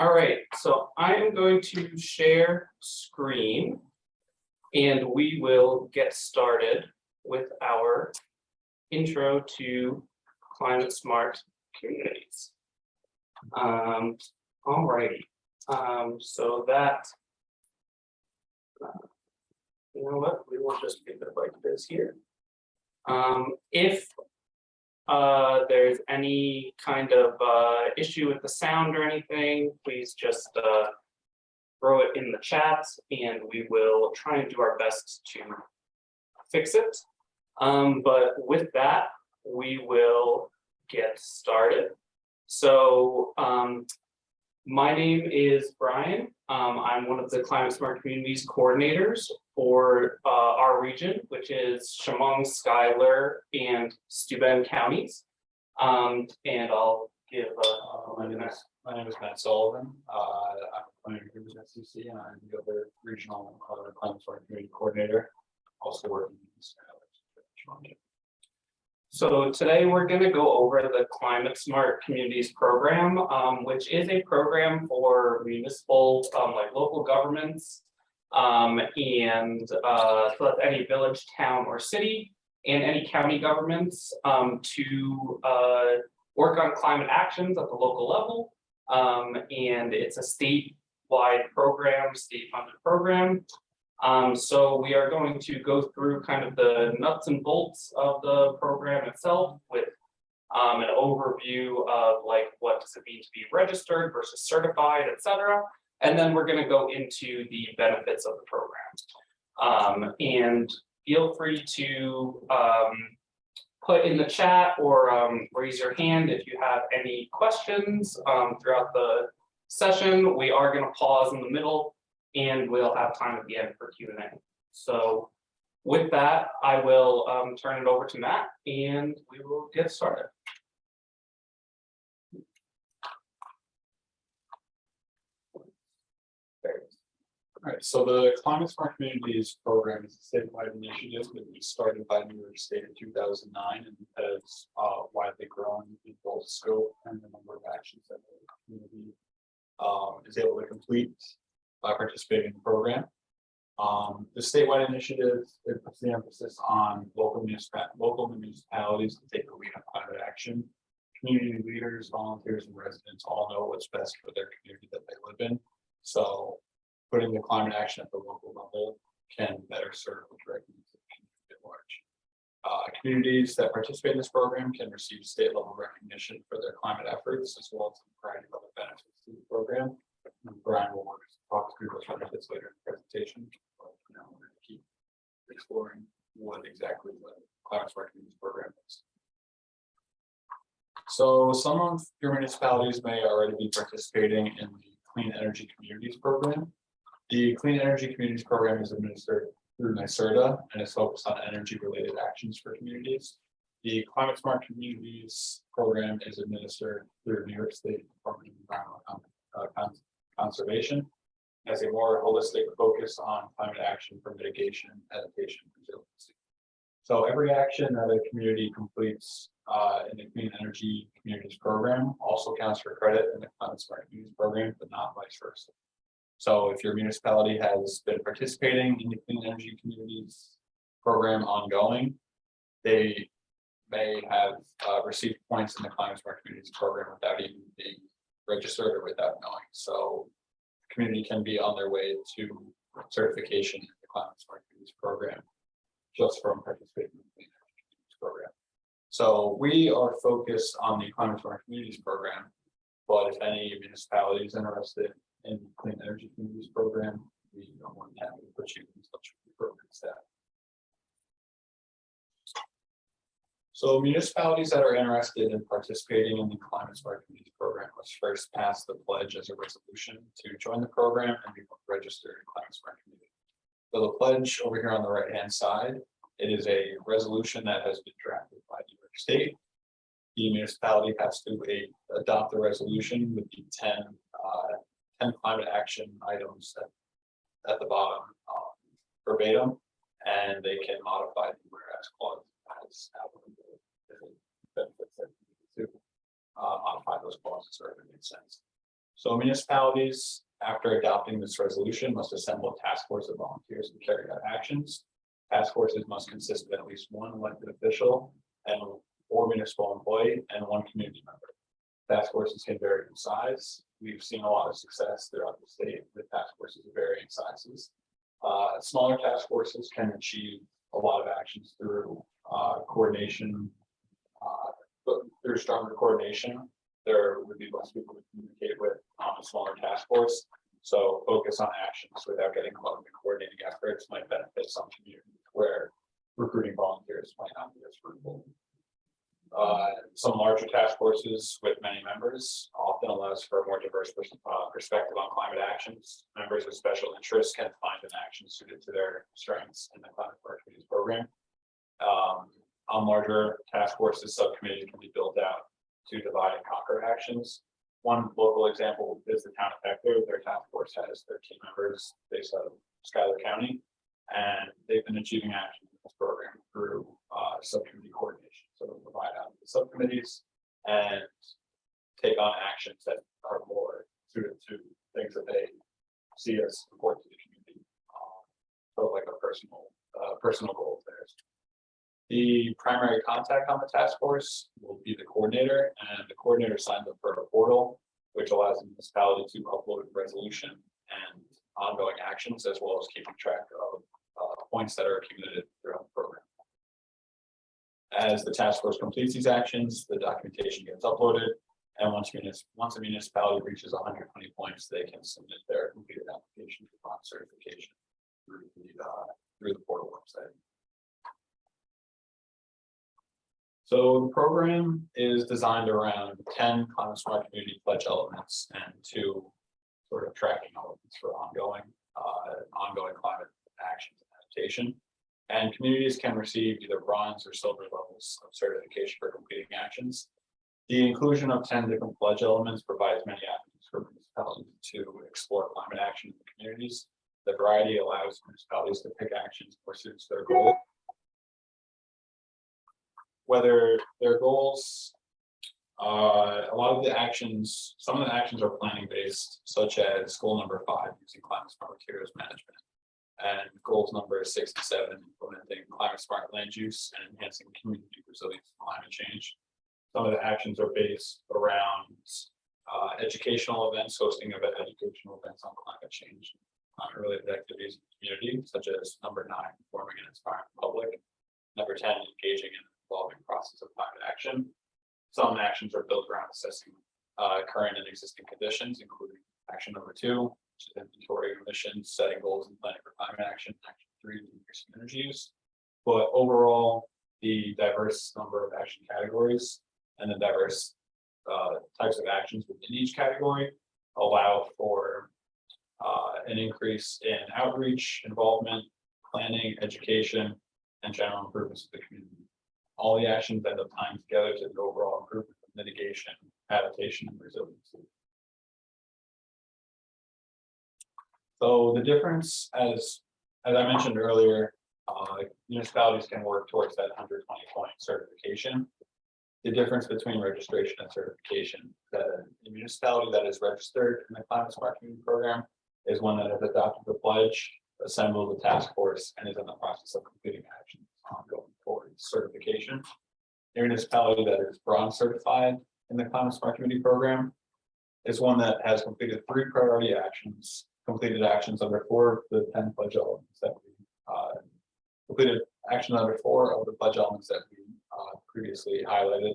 All right, so I am going to share screen and we will get started with our intro to climate smart communities. All righty, so that, you know what, we will just leave it like this here. If there's any kind of issue with the sound or anything, please just throw it in the chat and we will try and do our best to fix it. But with that, we will get started. So my name is Brian. I'm one of the Climate Smart Communities coordinators for our region, which is Chemung, Schuyler, and Steuben counties. And I'll give My name is Matt Sullivan. I'm planning to with SCC, and I'm the other regional climate smart community coordinator, also working in Schuyler. So today we're going to go over the Climate Smart Communities program, which is a program for municipal, like local governments, and so that's any village, town, or city, and any county governments to work on climate actions at the local level. And it's a statewide program, state-funded program. So we are going to go through kind of the nuts and bolts of the program itself with an overview of like what does it mean to be registered versus certified, etc. And then we're going to go into the benefits of the program. And feel free to put in the chat or raise your hand if you have any questions throughout the session. We are going to pause in the middle and we'll have time at the end for Q&A. So with that, I will turn it over to Matt and we will get started. All right, so the Climate Smart Communities program is a statewide initiative that was started by New York State in 2009 and has widely grown in both scope and the number of actions that the community is able to complete by participating in the program. The statewide initiative, it puts the emphasis on local municipalities to take the lead on climate action. Community leaders, volunteers, and residents all know what's best for their community that they live in. So putting the climate action at the local level can better serve the direct needs of the community at large. Communities that participate in this program can receive state level recognition for their climate efforts, as well as a variety of other benefits to the program. And Brian will talk through those benefits later in the presentation. But we're going to keep exploring what exactly the Climate Smart Communities program is. So some of your municipalities may already be participating in the Clean Energy Communities program. The Clean Energy Communities program is administered through NYSERDA and is focused on energy-related actions for communities. The Climate Smart Communities program is administered through New York State Department of Environmental Conservation, has a more holistic focus on climate action for mitigation, adaptation, and resiliency. So every action that a community completes in the Clean Energy Communities program also counts for credit in the Climate Smart Communities program, but not vice versa. So if your municipality has been participating in the Clean Energy Communities program ongoing, they may have received points in the Climate Smart Communities program without even being registered or without knowing. So the community can be on their way to certification in the Climate Smart Communities program just from participating in the Clean Energy Communities program. So we are focused on the Climate Smart Communities program, but if any municipality is interested in the Clean Energy Communities program, we are more than happy to put you in touch with the program staff. So municipalities that are interested in participating in the Climate Smart Communities program must first pass the pledge as a resolution to join the program and become registered in Climate Smart Community. So the pledge over here on the right hand side, it is a resolution that has been drafted by New York State. The municipality has to adopt the resolution with the 10 climate action items at the bottom verbatim, and they can modify the whereas clause as applicable if it benefits them to modify those clauses or if it makes sense. So municipalities, after adopting this resolution, must assemble a task force of volunteers to carry out actions. Task forces must consist of at least one elected official and or municipal employee and one community member. Task forces can vary in size. We've seen a lot of success throughout the state with task forces of varying sizes. Smaller task forces can achieve a lot of actions through coordination. But through stronger coordination, there would be less people to communicate with on a smaller task force. So focus on actions without getting involved in coordinating efforts might benefit some communities where recruiting volunteers might not be as fruitful. Some larger task forces with many members often allows for a more diverse perspective on climate actions. Members with special interests can find an action suited to their strengths in the climate activities program. On larger task forces, subcommittees can be built out to divide and conquer actions. One local example is the town of Hector. Their task force has 13 members based out of Schuyler County, and they've been achieving action in this program through subcommittee coordination. So they'll provide out the subcommittees and take on actions that are more suited to things that they see as important to the community. So like a personal goal of theirs. The primary contact on the task force will be the coordinator, and the coordinator signs up for a portal, which allows the municipality to upload resolution and ongoing actions, as well as keeping track of points that are accumulated throughout the program. As the task force completes these actions, the documentation gets uploaded, and once a municipality reaches 120 points, they can submit their completed application for bond certification through the portal website. So the program is designed around 10 climate smart community pledge elements and 2 sort of tracking elements for ongoing climate actions and adaptation. And communities can receive either bronze or silver levels of certification for completing actions. The inclusion of 10 different pledge elements provides many avenues for municipalities to explore climate action in the communities. The variety allows municipalities to pick actions more suits their goal. Whether their goals, a lot of the actions, some of the actions are planning based, such as goal number 5, using climate smart materials management, and goals number 6 and 7, implementing climate smart land use and enhancing community resilience to climate change. Some of the actions are based around educational events, hosting of educational events on climate change, related activities in the community, such as number 9, informing and inspiring the public, number 10, engaging in evolving process of climate action. Some actions are built around assessing current and existing conditions, including action number 2, which is inventory emissions, setting goals and planning for climate action. Action 3, increasing energy use. But overall, the diverse number of action categories and the diverse types of actions within each category allow for an increase in outreach, involvement, planning, education, and general improvements to the community. All the actions end up tying together to the overall improvement of mitigation, adaptation, and resiliency. So the difference, as I mentioned earlier, municipalities can work towards that 120 point certification. The difference between registration and certification, that a municipality that is registered in the Climate Smart Community Program is one that has adopted the pledge, assembled the task force, and is in the process of completing actions ongoing towards certification. A municipality that is bronze certified in the Climate Smart Community Program is one that has completed 3 priority actions, completed actions under 4 of the 10 pledge elements that we completed action under 4 of the pledge elements that we previously highlighted,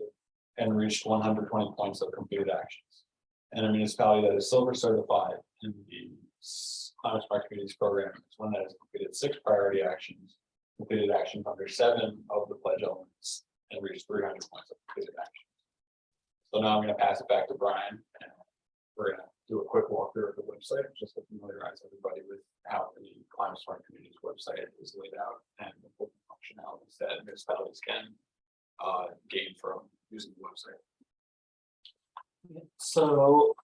and reached 120 points of completed actions. And a municipality that is silver certified in the Climate Smart Communities Program is one that has completed 6 priority actions, completed actions under 7 of the pledge elements, and reached 300 points of completed actions. So now I'm going to pass it back to Brian, and we're going to do a quick walkthrough of the website just to familiarize everybody with how the Climate Smart Communities website is laid out and the functionalities that municipalities can gain from using the website. So,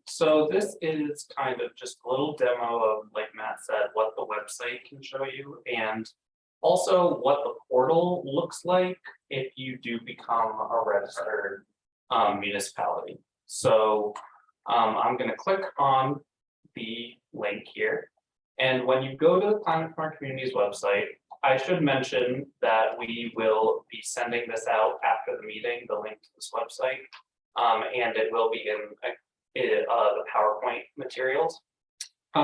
so this is kind of just a little demo of, like Matt said, what the website can show you, and also what the portal looks like if you do become a registered municipality. So I'm gonna click on the link here. And when you go to the Climate Smart Communities website, I should mention that we will be sending this out after the meeting, the link to this website. And it will be in the PowerPoint materials.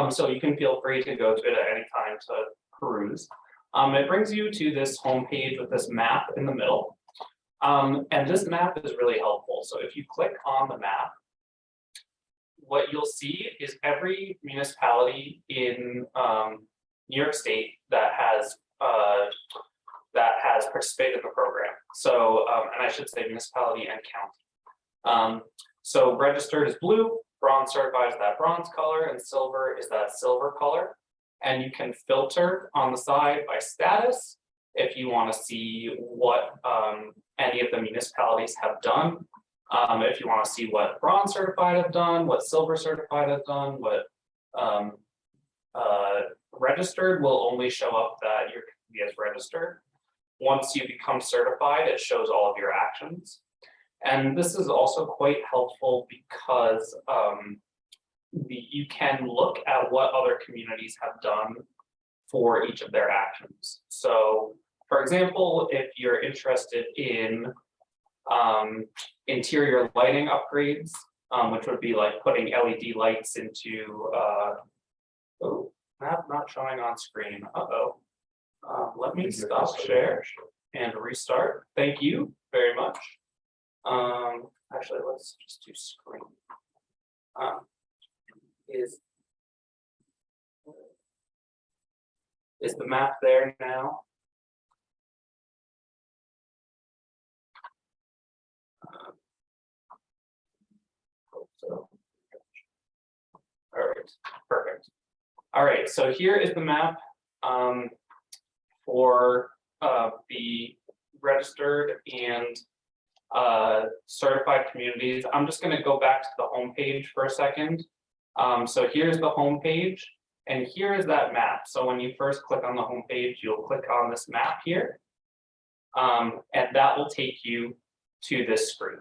So you can feel free to go to it at any time to peruse. It brings you to this homepage with this map in the middle. And this map is really helpful. So if you click on the map, what you'll see is every municipality in New York State that has participated in the program. So, and I should say municipality and county. So registered is blue, bronze certified is that bronze color, and silver is that silver color. And you can filter on the side by status if you want to see what any of the municipalities have done. If you want to see what bronze certified have done, what silver certified have done, what registered will only show up that your community is registered. Once you become certified, it shows all of your actions. And this is also quite helpful because you can look at what other communities have done for each of their actions. So, for example, if you're interested in interior lighting upgrades, which would be like putting LED lights into, oh, not showing on screen. Let me stop share and restart. Thank you very much. Actually, let's just do screen. Is the map there now? So, all right, perfect. All right, so here is the map for the registered and certified communities. I'm just going to go back to the home page for a second. So here's the home page, and here is that map. So when you first click on the home page, you'll click on this map here, and that will take you to this screen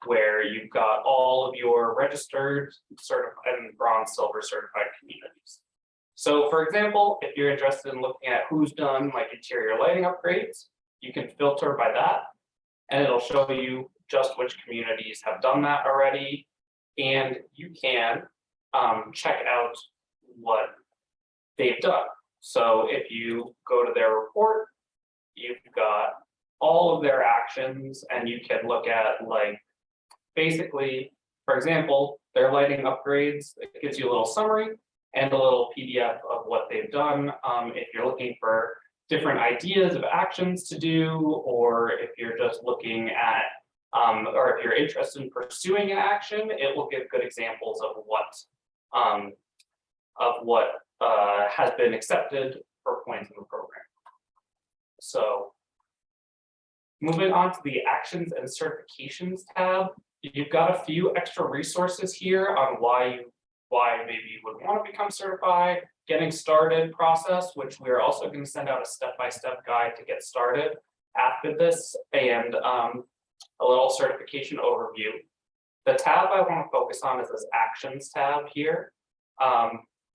where you've got all of your registered, certified, and bronze, silver certified communities. So for example, if you're interested in looking at who's done like interior lighting upgrades, you can filter by that, and it'll show you just which communities have done that already. And you can check out what they've done. So if you go to their report, you've got all of their actions, and you can look at like, basically, for example, their lighting upgrades. It gives you a little summary and a little PDF of what they've done. If you're looking for different ideas of actions to do, or if you're just looking at, or if you're interested in pursuing an action, it will give good examples of what has been accepted for points in the program. So moving on to the actions and certifications tab, you've got a few extra resources here on why maybe you would want to become certified, getting started process, which we're also going to send out a step-by-step guide to get started after this, and a little certification overview. The tab I want to focus on is this actions tab here.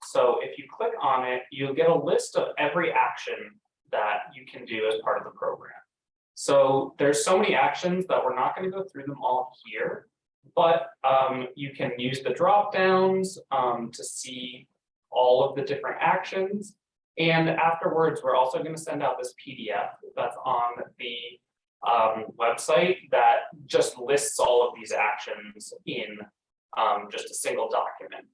So if you click on it, you'll get a list of every action that you can do as part of the program. So there's so many actions that we're not going to go through them all here, but you can use the drop downs to see all of the different actions. And afterwards, we're also going to send out this PDF that's on the website that just lists all of these actions in just a single document.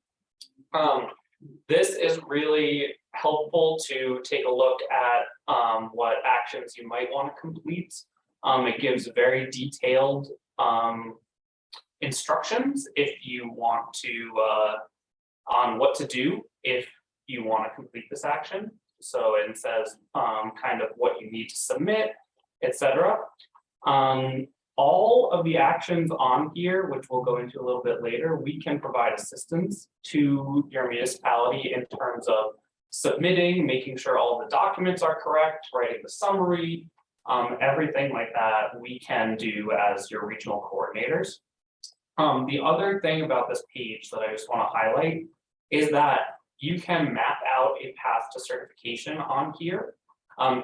This is really helpful to take a look at what actions you might want to complete. It gives very detailed instructions if you want to on what to do if you want to complete this action. So it says kind of what you need to submit, etc. All of the actions on here, which we'll go into a little bit later, we can provide assistance to your municipality in terms of submitting, making sure all the documents are correct, writing the summary, everything like that we can do as your regional coordinators. The other thing about this page that I just want to highlight is that you can map out a path to certification on here,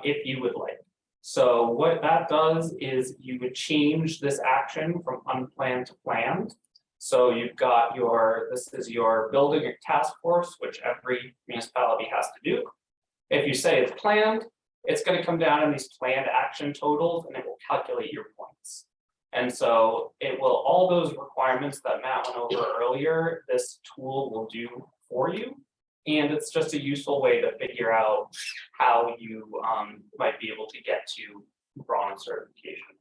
if you would like. So what that does is you would change this action from unplanned to planned. So you've got this is your building task force, which every municipality has to do. If you say it's planned, it's going to come down in these planned action totals and it will calculate your points. And so it will, all those requirements that Matt went over earlier, this tool will do for you. And it's just a useful way to figure out how you might be able to get to bronze certification.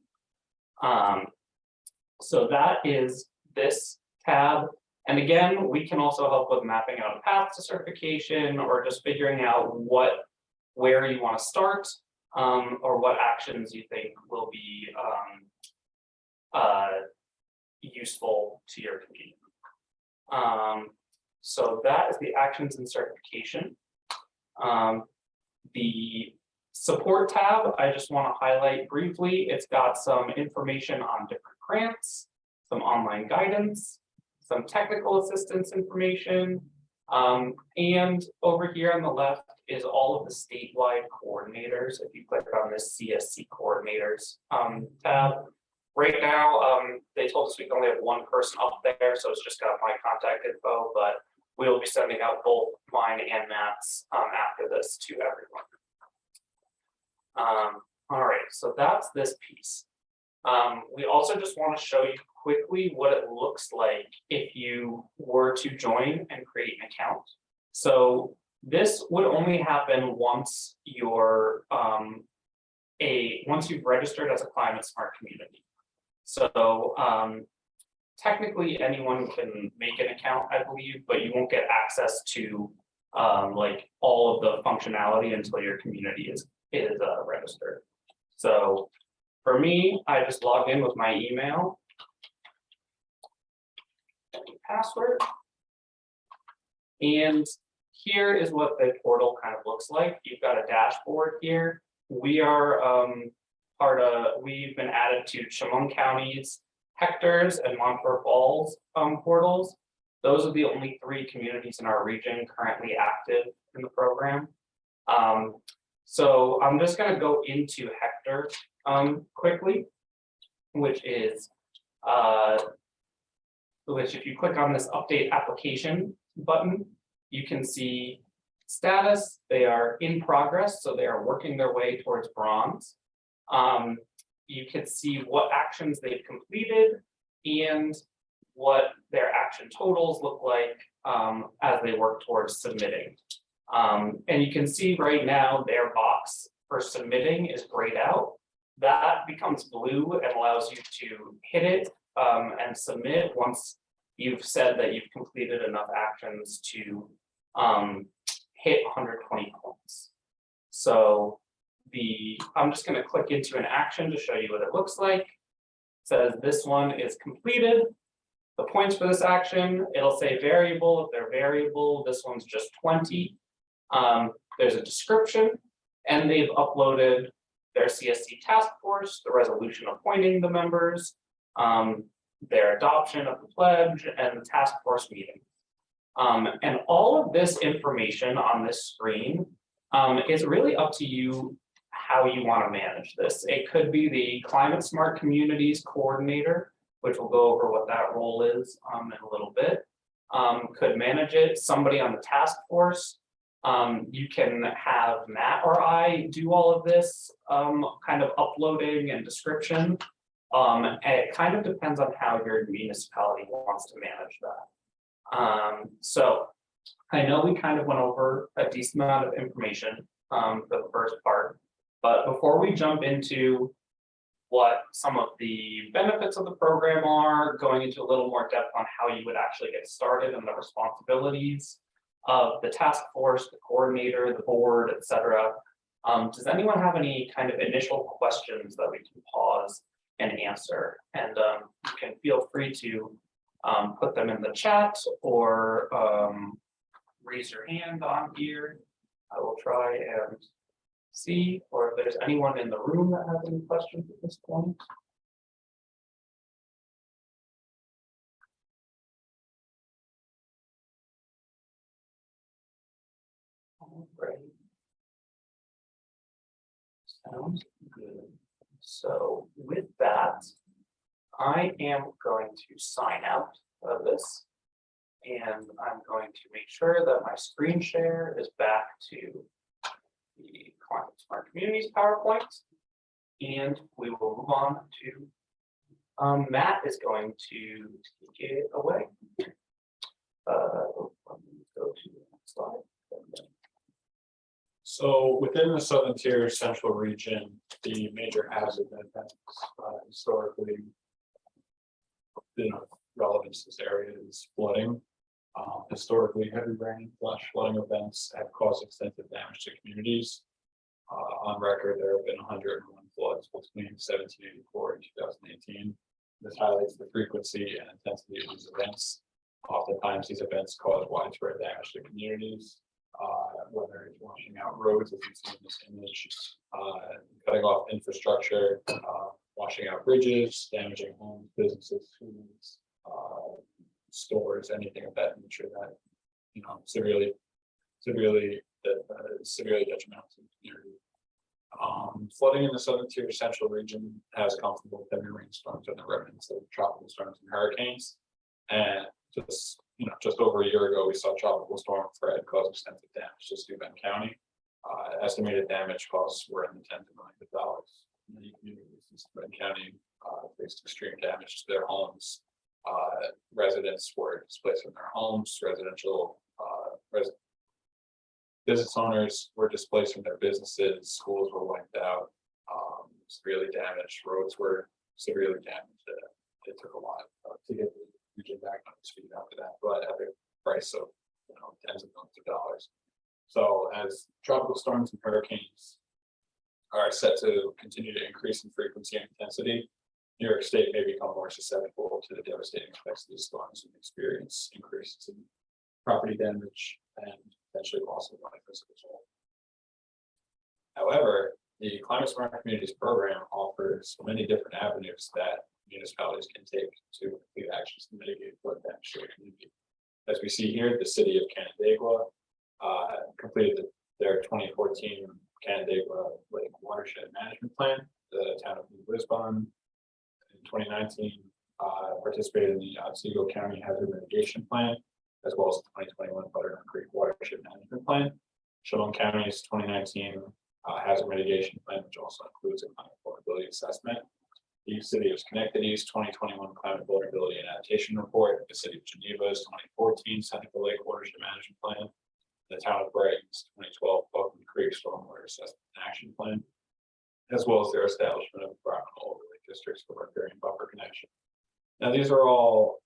So that is this tab. And again, we can also help with mapping out a path to certification or just figuring out where you want to start, or what actions you think will be useful to your community. So that is the actions and certification. The support tab, I just want to highlight briefly. It's got some information on different grants, some online guidance, some technical assistance information, and over here on the left is all of the statewide coordinators. If you click on this CSC coordinators tab, right now, they told us we can only have one person up there, so it's just got my contact info, but we'll be sending out both mine and Matt's after this to everyone. All right, so that's this piece. We also just want to show you quickly what it looks like if you were to join and create an account. So this would only happen once you're once you've registered as a climate smart community. So technically anyone can make an account, I believe, but you won't get access to like all of the functionality until your community is registered. So for me, I just logged in with my email and password. And here is what the portal kind of looks like. You've got a dashboard here. We are we've been added to Chemung County's Hector's and Montour Falls portals. Those are the only 3 communities in our region currently active in the program. So I'm just going to go into Hector quickly, which is which if you click on this update application button, you can see status. They are in progress, so they are working their way towards bronze. You can see what actions they've completed and what their action totals look like as they work towards submitting. And you can see right now their box for submitting is grayed out. That becomes blue and allows you to hit it and submit once you've said that you've completed enough actions to hit 120 points. So I'm just going to click into an action to show you what it looks like. It says this one is completed. The points for this action, it'll say variable. If they're variable, this one's just 20. There's a description, and they've uploaded their CSC task force, the resolution appointing the members, their adoption of the pledge, and the task force meeting. And all of this information on this screen is really up to you how you want to manage this. It could be the Climate Smart Communities Coordinator, which we'll go over what that role is in a little bit. Could manage it, somebody on the task force. You can have Matt or I do all of this kind of uploading and description. And it kind of depends on how your municipality wants to manage that. So I know we kind of went over a decent amount of information for the first part, but before we jump into what some of the benefits of the program are, going into a little more depth on how you would actually get started and the responsibilities of the task force, the coordinator, the board, etc. Does anyone have any kind of initial questions that we can pause and answer? And you can feel free to put them in the chat or raise your hand on here. I will try and see, or if there's anyone in the room that has any questions at this point. Alright. Sounds good. So with that, I am going to sign out of this. And I'm going to make sure that my screen share is back to the Climate Smart Communities PowerPoint. And we will move on to Matt is going to take it away. Let me go to the next slide. So within the Southern Tier Central region, the major hazard events historically been of relevance to this area is flooding. Historically, heavy rain, flash flooding events have caused extensive damage to communities. On record, there have been 101 floods between 1784 and 2018. This highlights the frequency and intensity of these events. Oftentimes, these events cause widespread damage to communities, whether it's washing out roads, as you see in this image, cutting off infrastructure, washing out bridges, damaging homes, businesses, schools, stores, anything of that nature that severely detrimental to the community. Flooding in the Southern Tier Central region has come from both heavy rainstorms and the remnants of tropical storms and hurricanes. And just over a year ago, we saw Tropical Storm Fred cause extensive damage to Steuben County. Estimated damage costs were in the tens of millions of dollars. Many communities in Steuben County faced extreme damage to their homes. Residents were displaced from their homes. Business owners were displaced from their businesses. Schools were wiped out. Severely damaged. Roads were severely damaged. It took a lot to get the region back on its feet after that, but at the price of tens of millions of dollars. So as tropical storms and hurricanes are set to continue to increase in frequency and intensity, New York State may become more susceptible to the devastating effects of these storms and experience increases in property damage and potentially loss of life as a result. However, the Climate Smart Communities program offers many different avenues that municipalities can take to complete actions to mitigate flood damage to their community. As we see here, the city of Canandaigua completed their 2014 Canandaigua Lake Watershed Management Plan. The town of New Lisbon in 2019 participated in the Otsego County Hazard Mitigation Plan, as well as the 2021 Butternut Creek Watershed Management Plan. Chemung County's 2019 Hazard Mitigation Plan, which also includes a climate vulnerability assessment. The City of Schenectady's 2021 Climate Vulnerability and Adaptation Report, the City of Geneva's 2014 Seneca Lake Watershed Management Plan, the Town of Brighton's 2012 Buckley Creek Stormwater Assessment and Action Plan, as well as their establishment of environmental overlay districts for riparian buffer connection. Now, these are all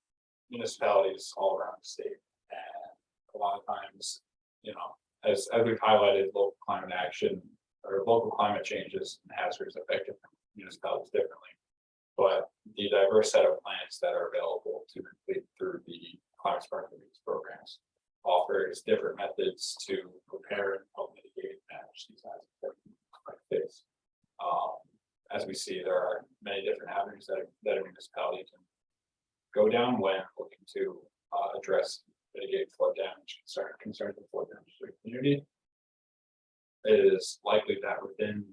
municipalities all around the state, and a lot of times, as we've highlighted, local climate action or local climate changes and hazards affect different municipalities differently. But the diverse set of plans that are available to complete through the Climate Smart Communities programs offers different methods to prepare and help mitigate and manage these hazards that we might face. As we see, there are many different avenues that a municipality can go down when looking to address, mitigate flood damage, concerns with flood damage to the community. It is likely that within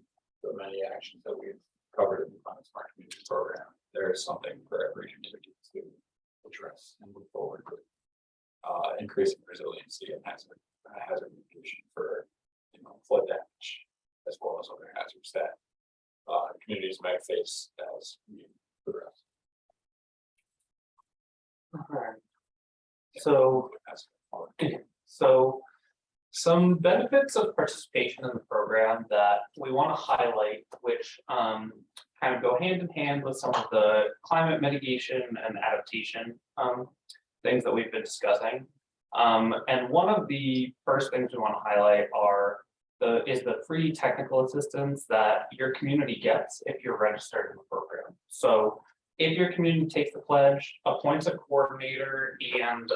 the many actions that we've covered in the Climate Smart Communities program, there is something for every community to address and move forward with increasing resiliency and hazard mitigation for flood damage, as well as other hazards that communities might face as we progress. All right. So some benefits of participation in the program that we want to highlight, which kind of go hand in hand with some of the climate mitigation and adaptation things that we've been discussing. And one of the first things we want to highlight is the free technical assistance that your community gets if you're registered in the program. So if your community takes the pledge, appoints a coordinator, and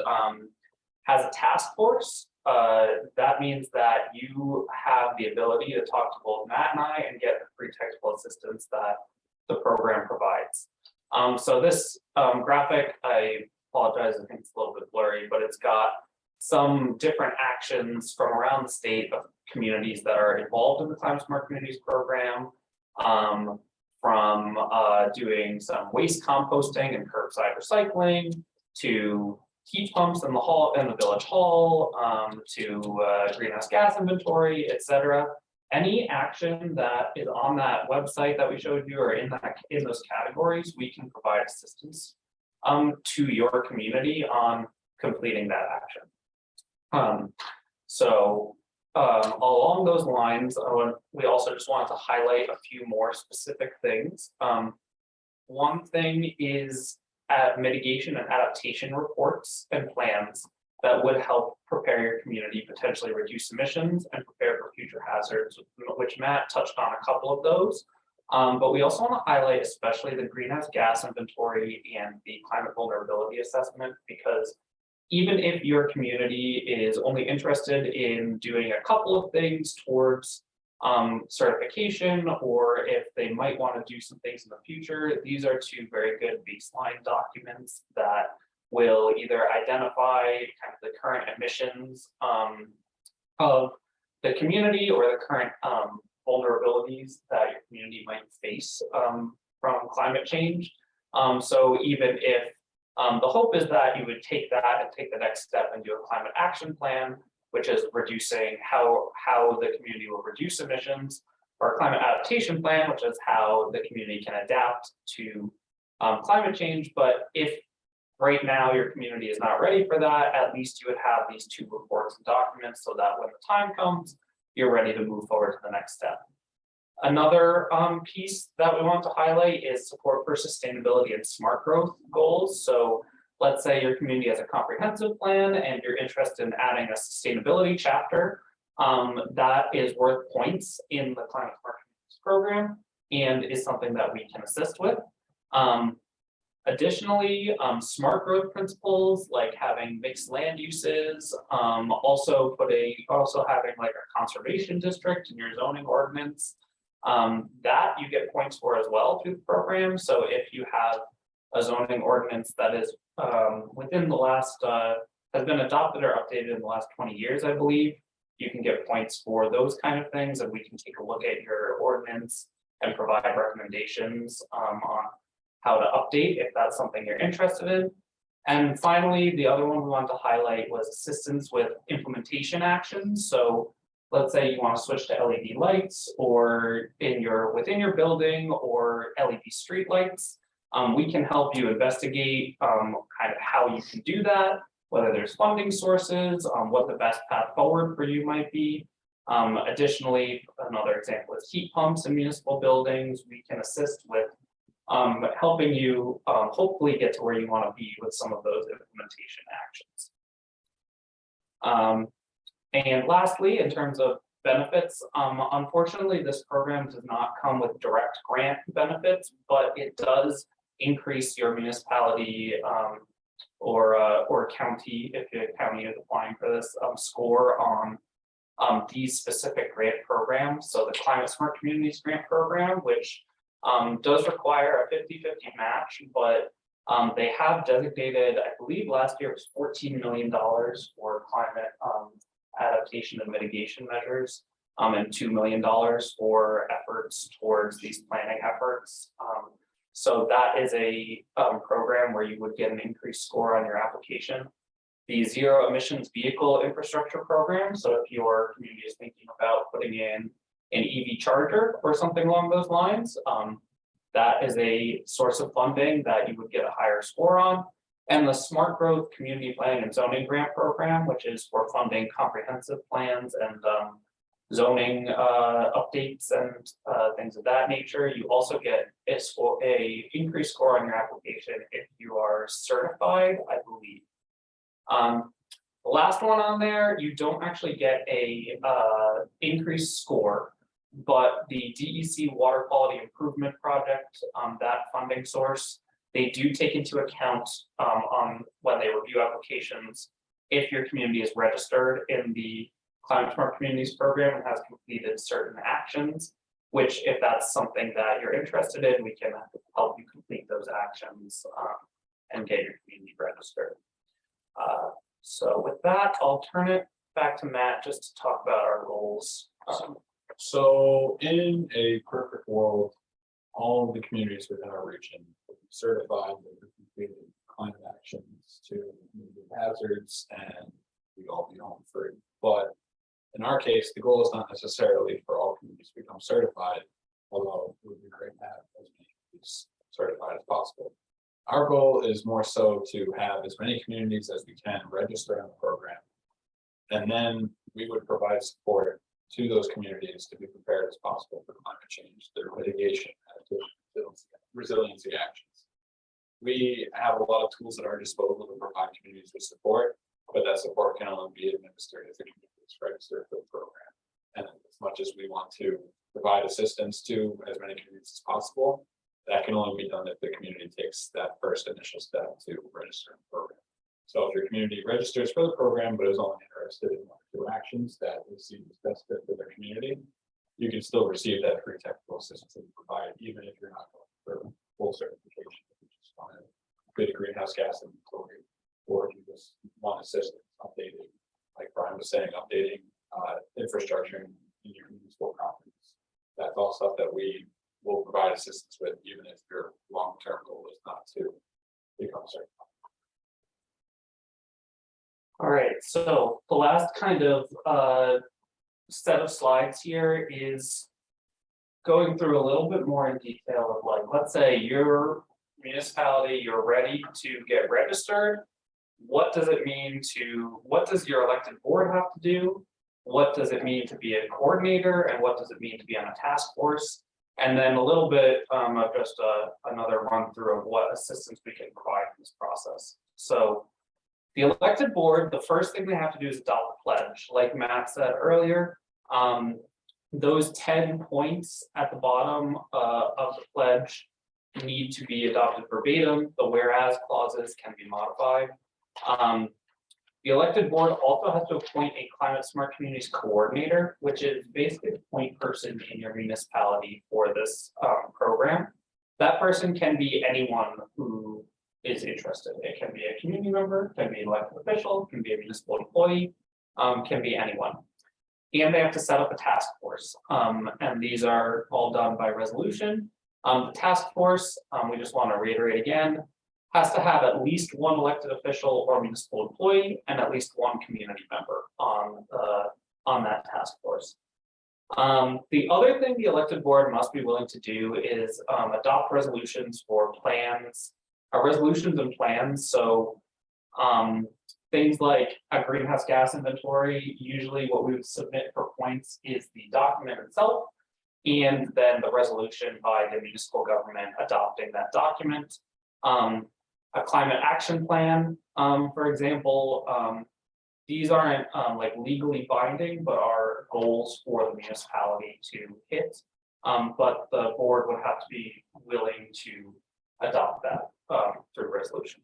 has a task force, that means that you have the ability to talk to both Matt and I and get the free technical assistance that the program provides. So this graphic, I apologize, I think it's a little bit blurry, but it's got some different actions from around the state of communities that are involved in the Climate Smart Communities program. From doing some waste composting and curbside recycling to heat pumps in the village hall, to greenhouse gas inventory, etc. Any action that is on that website that we showed you or in those categories, we can provide assistance to your community on completing that action. Along those lines, we also just wanted to highlight a few more specific things. One thing is mitigation and adaptation reports and plans that would help prepare your community, potentially reduce emissions and prepare for future hazards, which Matt touched on a couple of those. But we also want to highlight especially the greenhouse gas inventory and the climate vulnerability assessment, because even if your community is only interested in doing a couple of things towards certification, or if they might want to do some things in the future, these are two very good baseline documents that will either identify kind of the current emissions of the community or the current vulnerabilities that your community might face from climate change. So even if the hope is that you would take that and take the next step and do a climate action plan, which is reducing how the community will reduce emissions, or a climate adaptation plan, which is how the community can adapt to climate change. But if right now your community is not ready for that, at least you would have these two reports and documents so that when the time comes, you're ready to move forward to the next step. Another piece that we want to highlight is support for sustainability and smart growth goals. So let's say your community has a comprehensive plan and you're interested in adding a sustainability chapter, that is worth points in the Climate Smart Communities program and is something that we can assist with. Additionally, smart growth principles like having mixed land uses, also having like a conservation district in your zoning ordinance, that you get points for as well through the program. So if you have a zoning ordinance that is within the last has been adopted or updated in the last 20 years, I believe, you can get points for those kind of things, and we can take a look at your ordinance and provide recommendations on how to update if that's something you're interested in. And finally, the other one we wanted to highlight was assistance with implementation actions. So let's say you want to switch to LED lights or within your building or LED street lights. We can help you investigate kind of how you can do that, whether there's funding sources, what the best path forward for you might be. Additionally, another example is heat pumps in municipal buildings. We can assist with helping you hopefully get to where you want to be with some of those implementation actions. And lastly, in terms of benefits, unfortunately, this program does not come with direct grant benefits, but it does increase your municipality or county, if your county is applying for this, score on these specific grant programs. So the Climate Smart Communities Grant Program, which does require a 50-50 match, but they have designated, I believe last year it was $14 million for climate adaptation and mitigation measures, and $2 million for efforts towards these planning efforts. So that is a program where you would get an increased score on your application. The zero emissions vehicle infrastructure program. So if your community is thinking about putting in an EV charger or something along those lines, that is a source of funding that you would get a higher score on. And the Smart Growth Community Planning and Zoning Grant Program, which is for funding comprehensive plans and zoning updates and things of that nature. You also get a increased score on your application if you are certified, I believe. The last one on there, you don't actually get a increased score, but the DEC Water Quality Improvement Project, that funding source, they do take into account on when they review applications if your community is registered in the Climate Smart Communities program and has completed certain actions, which if that's something that you're interested in, we can help you complete those actions and get your community registered. So with that, I'll turn it back to Matt just to talk about our goals. So in a perfect world, all of the communities within our region will be certified that have completed climate actions to mitigate hazards, and we all be home free. But in our case, the goal is not necessarily for all communities to become certified, although it would be great to have as many communities certified as possible. Our goal is more so to have as many communities as we can register on the program. And then we would provide support to those communities to be prepared as possible for climate change, their mitigation, adaptation, resiliency actions. We have a lot of tools at our disposal to provide communities with support, but that support can only be administered if the community is registered for the program. And as much as we want to provide assistance to as many communities as possible, that can only be done if the community takes that first initial step to register in the program. So if your community registers for the program, but is only interested in 1 or 2 actions that we see as best fit for their community, you can still receive that free technical assistance that we provide, even if you're not going for full certification. If you just want to create a greenhouse gas inventory, or if you just want assistance updating, like Brian was saying, updating infrastructure in your municipal properties. That's all stuff that we will provide assistance with, even if your long-term goal is not to become certified. All right, so the last kind of set of slides here is going through a little bit more in detail of, like, let's say your municipality, you're ready to get registered. What does it mean what does your elected board have to do? What does it mean to be a coordinator, and what does it mean to be on a task force? And then a little bit of just another run through of what assistance we can provide in this process. So the elected board, the first thing they have to do is adopt the pledge. Like Matt said earlier, those 10 points at the bottom of the pledge need to be adopted verbatim. The whereas clauses can be modified. The elected board also has to appoint a climate smart communities coordinator, which is basically the point person in your municipality for this program. That person can be anyone who is interested. It can be a community member, can be an elected official, can be a municipal employee, can be anyone. And they have to set up a task force. And these are all done by resolution. The task force, we just want to reiterate again, has to have at least 1 elected official or municipal employee and at least 1 community member on that task force. The other thing the elected board must be willing to do is adopt resolutions for plans, resolutions and plans. So things like a greenhouse gas inventory, usually what we would submit for points is the document itself, and then the resolution by the municipal government adopting that document. A climate action plan, for example, these aren't like legally binding, but are goals for the municipality to hit. But the board would have to be willing to adopt that through resolution.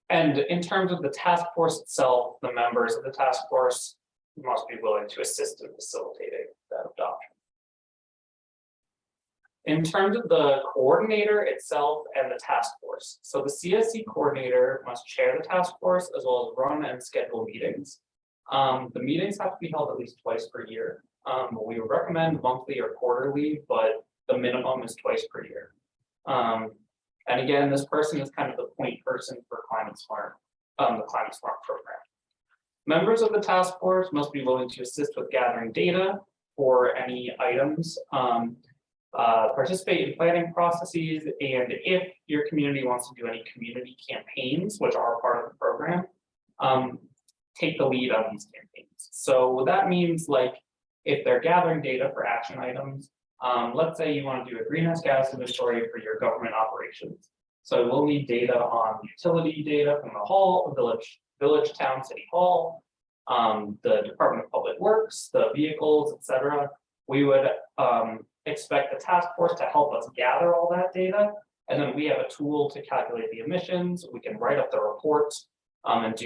And in terms of the task force itself, the members of the task force must be willing to assist in facilitating that adoption. In terms of the coordinator itself and the task force, so the CSC coordinator must chair the task force as well as run and schedule meetings. The meetings have to be held at least twice per year. We would recommend monthly or quarterly, but the minimum is twice per year. And again, this person is kind of the point person for Climate Smart, the Climate Smart program. Members of the task force must be willing to assist with gathering data for any items, participate in planning processes, and if your community wants to do any community campaigns, which are part of the program, take the lead on these campaigns. So what that means, like, if they're gathering data for action items, let's say you want to do a greenhouse gas inventory for your government operations. So we'll need data on utility data from the hall, village, town, city hall, the Department of Public Works, the vehicles, etc. We would expect the task force to help us gather all that data. And then we have a tool to calculate the emissions. We can write up the report and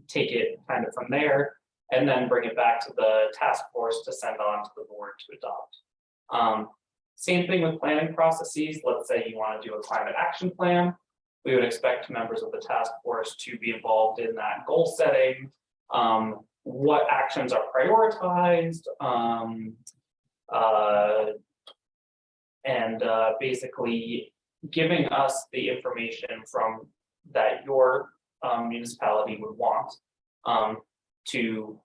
take it kind of from there, and then bring it back to the task force to send on to the board to adopt. Same thing with planning processes. Let's say you want to do a climate action plan. We would expect members of the task force to be involved in that goal setting. What actions are prioritized, and basically giving us the information from that your municipality would want to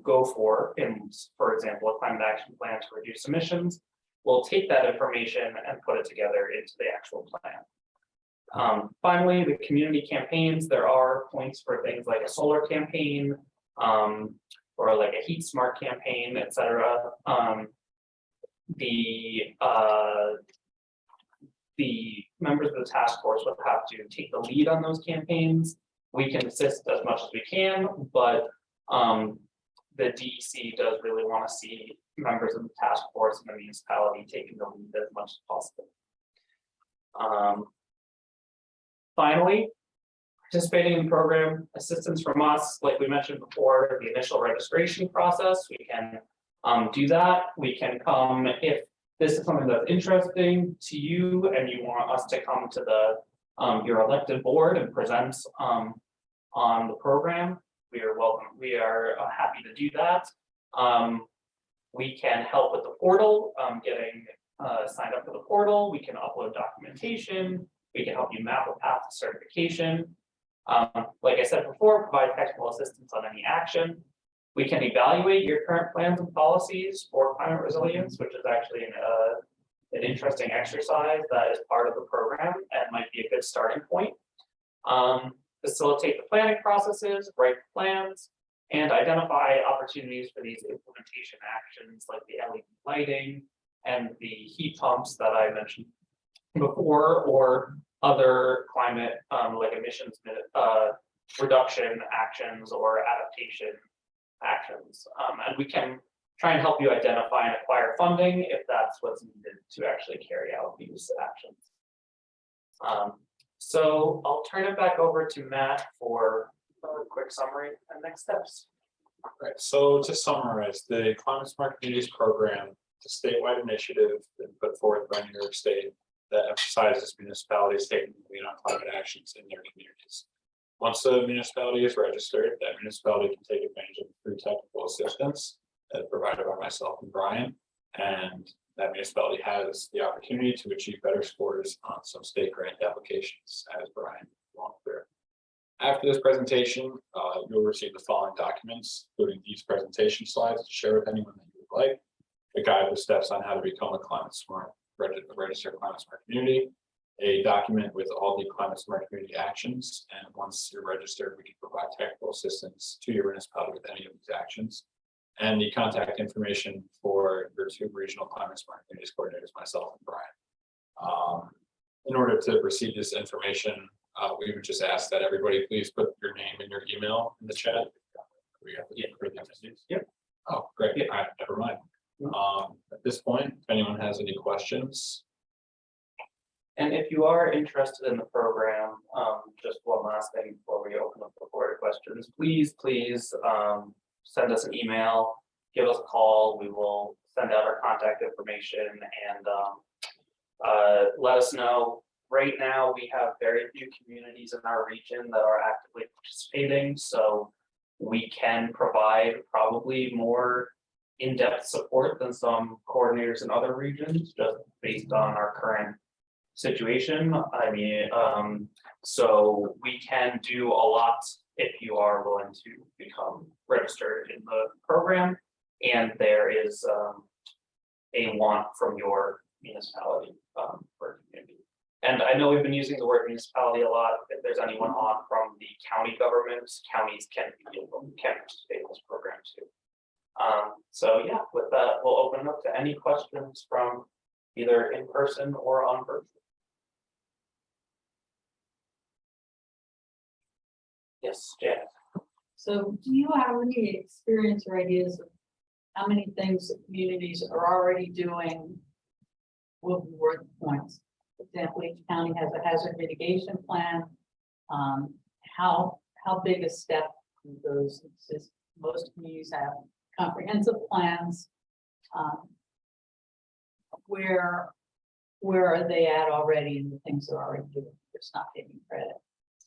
go for, in, for example, a climate action plan to reduce emissions. We'll take that information and put it together into the actual plan. Finally, the community campaigns, there are points for things like a solar campaign, or like a heat smart campaign, etc. The members of the task force would have to take the lead on those campaigns. We can assist as much as we can, but the DEC does really want to see members of the task force and the municipality taking the lead as much as possible. Finally, participating in the program, assistance from us, like we mentioned before, the initial registration process, we can do that. We can come if this is something that's interesting to you and you want us to come to the your elected board and present on the program. We are welcome. We are happy to do that. We can help with the portal, getting signed up for the portal. We can upload documentation. We can help you map a path to certification. Like I said before, provide technical assistance on any action. We can evaluate your current plans and policies for climate resilience, which is actually an interesting exercise that is part of the program and might be a good starting point. Facilitate the planning processes, write plans, and identify opportunities for these implementation actions like the LED lighting and the heat pumps that I mentioned before, or other climate like emissions reduction actions or adaptation actions. And we can try and help you identify and acquire funding if that's what's needed to actually carry out these actions. So I'll turn it back over to Matt for a quick summary and next steps. Right, so to summarize, the Climate Smart Communities Program, the statewide initiative that put forth by New York State that emphasizes municipalities taking the lead on climate actions in their communities. Once a municipality is registered, that municipality can take advantage of free technical assistance that's provided by myself and Brian, and that municipality has the opportunity to achieve better scores on some state grant applications, as Brian walked through. After this presentation, you'll receive the following documents, including these presentation slides to share with anyone that you would like, a guide with steps on how to become a climate smart, registered climate smart community, a document with all the climate smart community actions, and once you're registered, we can provide technical assistance to your municipality with any of these actions, and the contact information for your two regional climate smart communities coordinators, myself and Brian. In order to receive this information, we would just ask that everybody please put your name and your email in the chat. We have the Yep. Oh, great. All right, never mind. At this point, if anyone has any questions. And if you are interested in the program, just one last thing before we open up the floor to questions, please send us an email, give us a call. We will send out our contact information and let us know. Right now, we have very few communities in our region that are actively participating, so we can provide probably more in-depth support than some coordinators in other regions, just based on our current situation. I mean, so we can do a lot if you are willing to become registered in the program, and there is a want from your municipality for a community. And I know we've been using the word municipality a lot. If there's anyone on from the county governments, counties can participate in this program too. So yeah, with that, we'll open it up to any questions from either in person or on virtual. Yes, Janet. So do you have any experience or ideas of how many things that communities are already doing will be worth points? For example, each county has a hazard mitigation plan. How big a step do those exist? Most communities have comprehensive plans. Where where are they at already in the things they're already doing? It's not getting credit.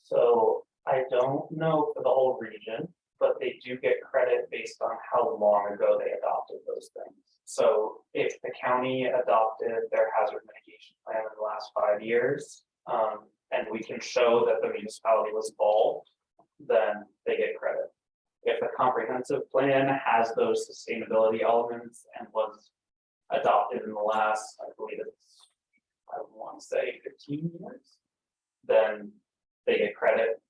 So I don't know for the whole region, but they do get credit based on how long ago they adopted those things. So if the county adopted their hazard mitigation plan in the last 5 years, and we can show that the municipality was involved, then they get credit. If the comprehensive plan has those sustainability elements and was adopted in the last, I believe it's, I want to say 15 years, then they get credit.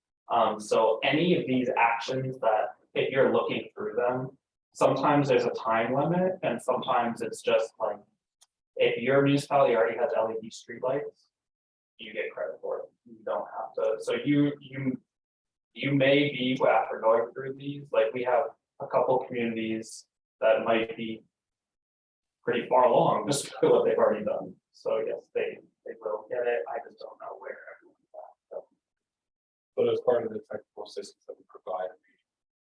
So any of these actions that, if you're looking through them, sometimes there's a time limit and sometimes it's just like, if your municipality already has LED streetlights, you get credit for it. You don't have to, so you may be, after going through these, like we have a couple communities that might be pretty far along, just for what they've already done. So yes, they will get it. I just don't know where everyone's at. So. But as part of the technical assistance that we provide,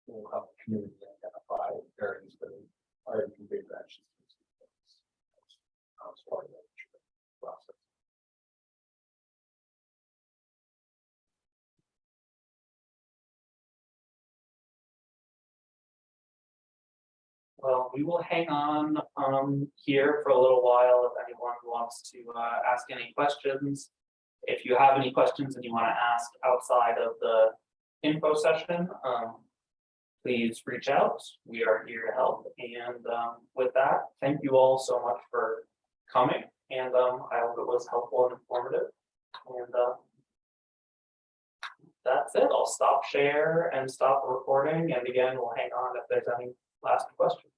we will help the community identify areas that are in big actions. As part of that process. Well, we will hang on here for a little while if anyone wants to ask any questions. If you have any questions and you want to ask outside of the info session, please reach out. We are here to help. And with that, thank you all so much for coming. And I hope it was helpful and informative. And that's it. I'll stop share and stop recording. And again, we'll hang on if there's any last questions.